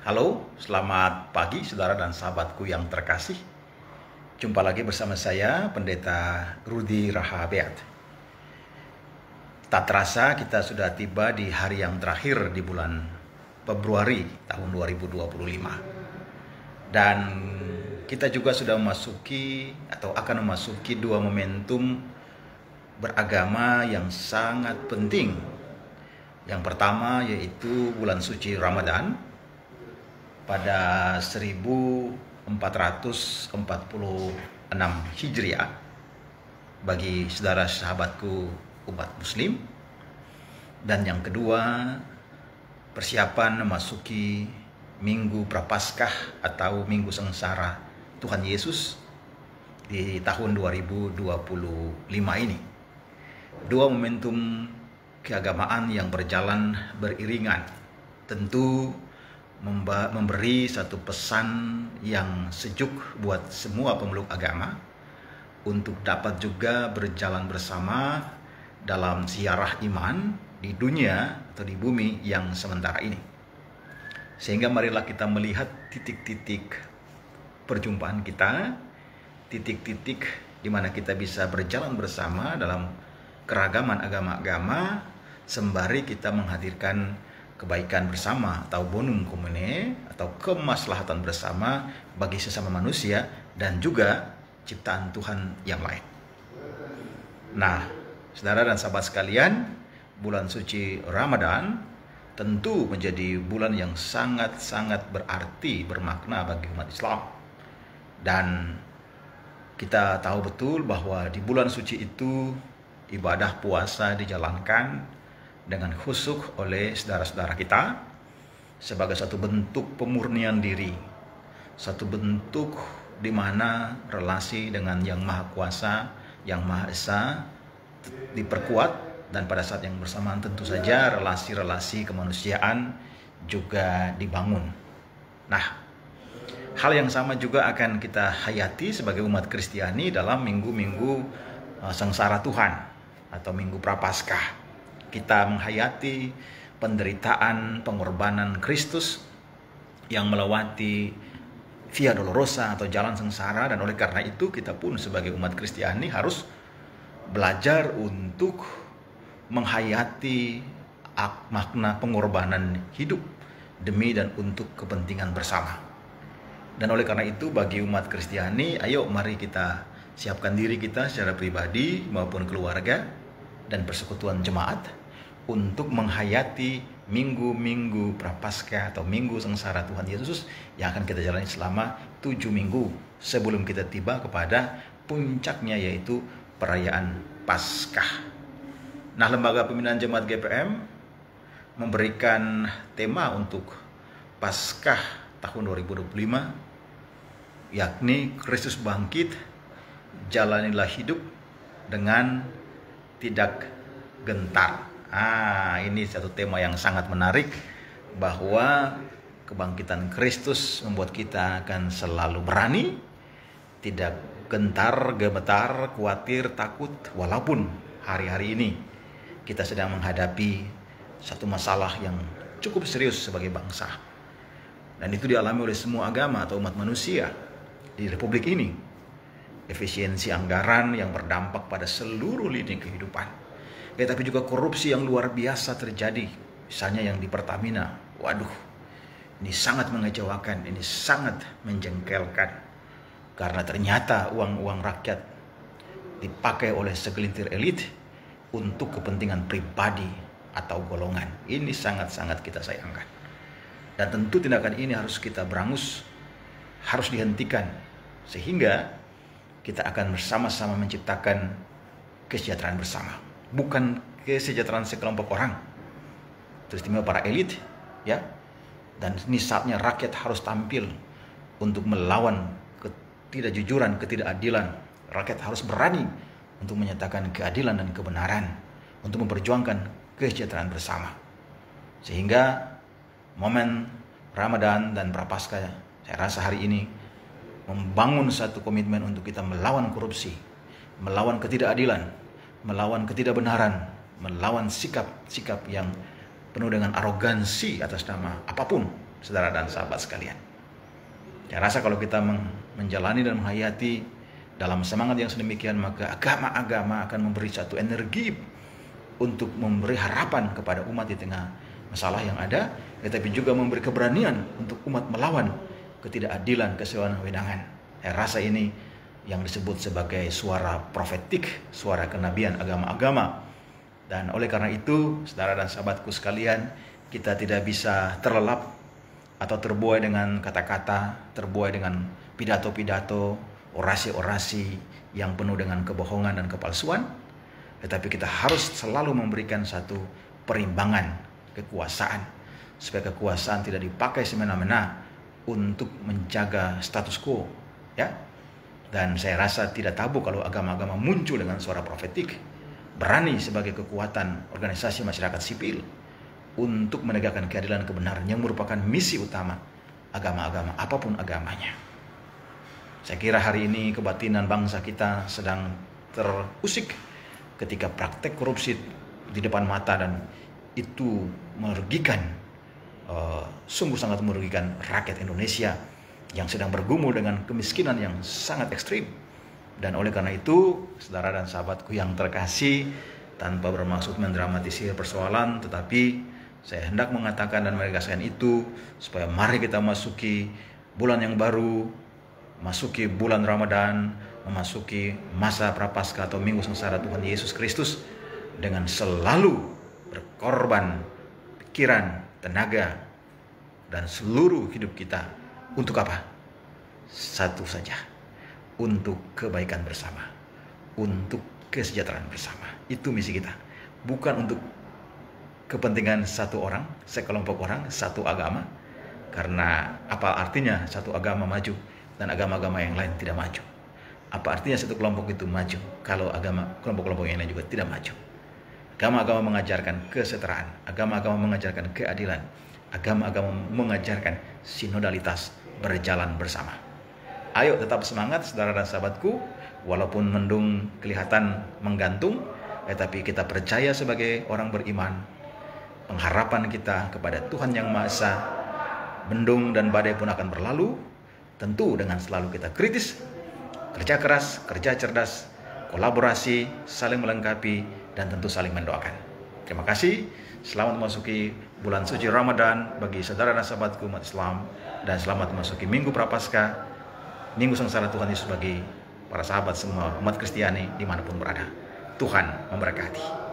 Halo, selamat pagi saudara dan sahabatku yang terkasih. Jumpa lagi bersama saya, Pendeta Rudi Rahabeat. Tak terasa kita sudah tiba di hari yang terakhir di bulan Februari tahun 2025. Dan kita juga sudah memasuki atau akan memasuki dua momentum beragama yang sangat penting. Yang pertama yaitu bulan suci Ramadan pada 1446 Hijriah bagi saudara sahabatku umat muslim. Dan yang kedua, persiapan memasuki Minggu Prapaskah atau Minggu Sengsara Tuhan Yesus di tahun 2025 ini. Dua momentum keagamaan yang berjalan beriringan, tentu memberi satu pesan yang sejuk buat semua pemeluk agama untuk dapat juga berjalan bersama dalam ziarah iman di dunia atau di bumi yang sementara ini. Sehingga marilah kita melihat titik-titik perjumpaan kita, titik-titik di mana kita bisa berjalan bersama dalam keragaman agama-agama sembari kita menghadirkan kebaikan bersama atau bonum communae atau kemaslahatan bersama bagi sesama manusia dan juga ciptaan Tuhan yang lain. Nah, saudara dan sahabat sekalian, bulan suci Ramadan tentu menjadi bulan yang sangat-sangat berarti, bermakna bagi umat Islam. Dan kita tahu betul bahwa di bulan suci itu ibadah puasa dijalankan dengan khusyuk oleh saudara-saudara kita sebagai satu bentuk pemurnian diri, satu bentuk di mana relasi dengan Yang Maha Kuasa, Yang Maha Esa diperkuat, dan pada saat yang bersamaan tentu saja relasi-relasi kemanusiaan juga dibangun. Nah, hal yang sama juga akan kita hayati sebagai umat Kristiani dalam minggu-minggu sengsara Tuhan atau Minggu Prapaskah. Kita menghayati penderitaan pengorbanan Kristus yang melewati Via Dolorosa atau jalan sengsara, dan oleh karena itu kita pun sebagai umat Kristiani harus belajar untuk menghayati makna pengorbanan hidup demi dan untuk kepentingan bersama. Dan oleh karena itu bagi umat Kristiani, ayo mari kita siapkan diri kita secara pribadi maupun keluarga dan persekutuan jemaat untuk menghayati minggu-minggu Prapaskah atau Minggu Sengsara Tuhan Yesus yang akan kita jalani selama 7 minggu sebelum kita tiba kepada puncaknya, yaitu perayaan Paskah. Nah, Lembaga Pembinaan Jemaat GPM memberikan tema untuk Paskah tahun 2025, yakni Kristus bangkit, jalanilah hidup dengan tidak gentar. Ini satu tema yang sangat menarik, bahwa kebangkitan Kristus membuat kita akan selalu berani, tidak gentar, gemetar, khawatir, takut, walaupun hari-hari ini kita sedang menghadapi satu masalah yang cukup serius sebagai bangsa. Dan itu dialami oleh semua agama atau umat manusia di Republik ini. Efisiensi anggaran yang berdampak pada seluruh lini kehidupan. Tapi juga korupsi yang luar biasa terjadi, misalnya yang di Pertamina. Waduh, ini sangat mengecewakan, ini sangat menjengkelkan, karena ternyata uang-uang rakyat dipakai oleh segelintir elit untuk kepentingan pribadi atau golongan. Ini sangat-sangat kita sayangkan, dan tentu tindakan ini harus kita berangus, harus dihentikan, sehingga kita akan bersama-sama menciptakan kesejahteraan bersama. Bukan kesejahteraan sekelompok orang, terutama para elit, ya. Dan ini saatnya rakyat harus tampil untuk melawan ketidakjujuran, ketidakadilan. Rakyat harus berani untuk menyatakan keadilan dan kebenaran, untuk memperjuangkan kesejahteraan bersama. Sehingga momen Ramadan dan Prapaskah, saya rasa hari ini membangun satu komitmen untuk kita melawan korupsi, melawan ketidakadilan, melawan ketidakbenaran, melawan sikap-sikap yang penuh dengan arogansi atas nama apapun, saudara dan sahabat sekalian. Saya rasa kalau kita menjalani dan menghayati dalam semangat yang sedemikian, maka agama-agama akan memberi satu energi untuk memberi harapan kepada umat di tengah masalah yang ada, tetapi juga memberi keberanian untuk umat melawan ketidakadilan, kesewenang-wenangan. Saya rasa ini yang disebut sebagai suara profetik, suara kenabian agama-agama. Dan oleh karena itu, saudara dan sahabatku sekalian, kita tidak bisa terlelap atau terbuai dengan kata-kata, terbuai dengan pidato-pidato, orasi-orasi yang penuh dengan kebohongan dan kepalsuan. Tetapi kita harus selalu memberikan satu perimbangan kekuasaan, supaya kekuasaan tidak dipakai semena-mena untuk menjaga status quo, ya. Dan saya rasa tidak tabu kalau agama-agama muncul dengan suara profetik, berani sebagai kekuatan organisasi masyarakat sipil untuk menegakkan keadilan kebenaran yang merupakan misi utama agama-agama apapun agamanya. Saya kira hari ini kebatinan bangsa kita sedang terusik ketika praktek korupsi di depan mata, dan itu merugikan, sungguh sangat merugikan rakyat Indonesia yang sedang bergumul dengan kemiskinan yang sangat ekstrim. Dan oleh karena itu, saudara dan sahabatku yang terkasih, tanpa bermaksud mendramatisir persoalan, tetapi saya hendak mengatakan dan menegaskan itu supaya mari kita masuki bulan yang baru, masuki bulan Ramadan, memasuki masa prapaskah atau minggu sengsara Tuhan Yesus Kristus dengan selalu berkorban pikiran, tenaga, dan seluruh hidup kita. Untuk apa? Satu saja, untuk kebaikan bersama, untuk kesejahteraan bersama. Itu misi kita, bukan untuk kepentingan satu orang, sekelompok orang, satu agama. Karena apa artinya satu agama maju dan agama-agama yang lain tidak maju? Apa artinya satu kelompok itu maju kalau kelompok-kelompok yang lain juga tidak maju? Agama-agama mengajarkan kesetaraan, agama-agama mengajarkan keadilan, agama-agama mengajarkan sinodalitas, berjalan bersama. Ayo tetap semangat saudara dan sahabatku, walaupun mendung kelihatan menggantung, tetapi kita percaya sebagai orang beriman, pengharapan kita kepada Tuhan Yang Maha Esa. Mendung dan badai pun akan berlalu, tentu dengan selalu kita kritis, kerja keras, kerja cerdas, kolaborasi, saling melengkapi, dan tentu saling mendoakan. Terima kasih. Selamat memasuki bulan suci Ramadan bagi saudara dan sahabatku umat Islam, dan selamat memasuki minggu prapaskah, minggu sengsara Tuhan Yesus bagi para sahabat semua umat Kristiani dimanapun berada. Tuhan memberkati.